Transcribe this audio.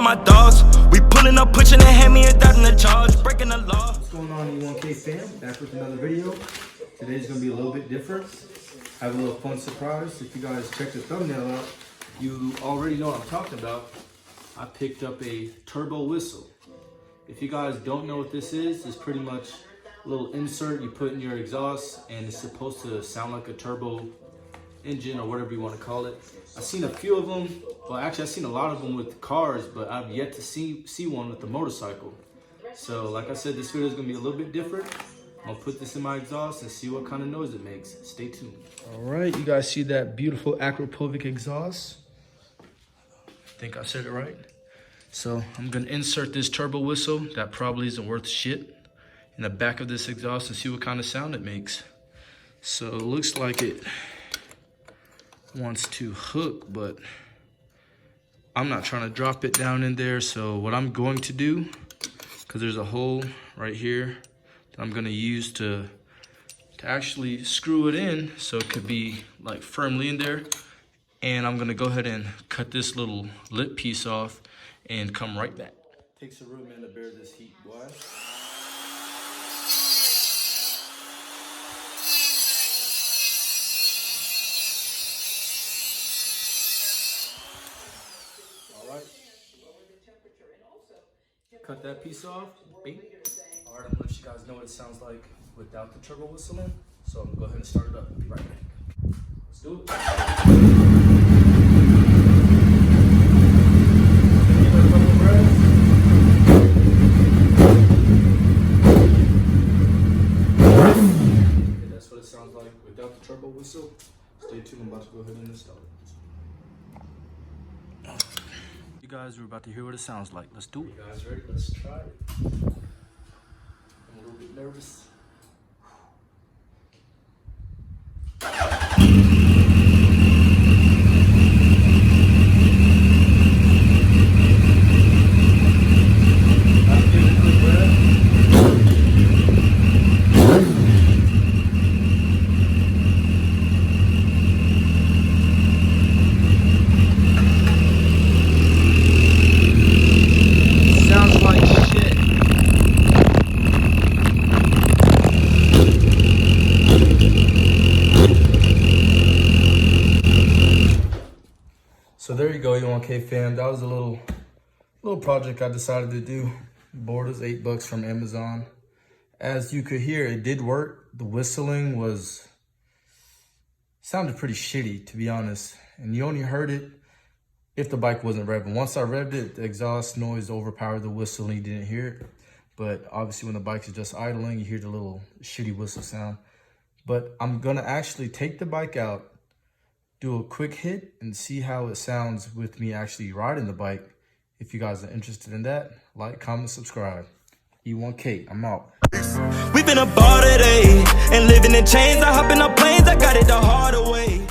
my dogs. We pulling up, pushing and hand me a dot in the charge, breaking the law. What's going on, E1K fam? Back with another video. Today's gonna be a little bit different. I have a little fun surprise. If you guys check the thumbnail out, you already know what I'm talking about. I picked up a turbo whistle. If you guys don't know what this is, it's pretty much a little insert you put in your exhaust, and it's supposed to sound like a turbo engine or whatever you want to call it. I've seen a few of them. Well, actually, I've seen a lot of them with cars, but I've yet to see one with the motorcycle. So, like I said, this video is going to be a little bit different. I'm going to put this in my exhaust and see what kind of noise it makes. Stay tuned. All right, you guys see that beautiful Acropovic exhaust? I think I said it right. So, I'm going to insert this turbo whistle that probably isn't worth shit in the back of this exhaust and see what kind of sound it makes. So, it looks like it wants to hook, but I'm not trying to drop it down in there. So what I'm going to do, because there's a hole right here that I'm going to use to actually screw it in so it could be like firmly in there, and I'm going to go ahead and cut this little lip piece off and come right back. Takes a real man to bear this heat, boy. Cut that piece off. Bing. All right, I'm gonna let you guys know what it sounds like without the turbo whistle in. So I'm gonna go ahead and start it up. I'll be right back. Let's do it. Okay, that's what it sounds like without the turbo whistle. Stay tuned. I'm about to go ahead and install it. You guys, we're about to hear what it sounds like. Let's do it. You guys ready? Let's try it. I'm a little bit nervous. So there you go, E1K fam. That was a little project I decided to do. Board is $8 from Amazon. As you could hear, it did work. The whistling sounded pretty shitty, to be honest. And you only heard it if the bike wasn't revving. Once I revved it, the exhaust noise overpowered the whistle and you didn't hear it. But obviously when the bike is just idling, you hear the little shitty whistle sound. But I'm gonna actually take the bike out, do a quick hit, and see how it sounds with me actually riding the bike. If you guys are interested in that, like, comment, subscribe. E1K, I'm out. We've been a bar today and living in chains. I hop in the planes, I got it the harder way.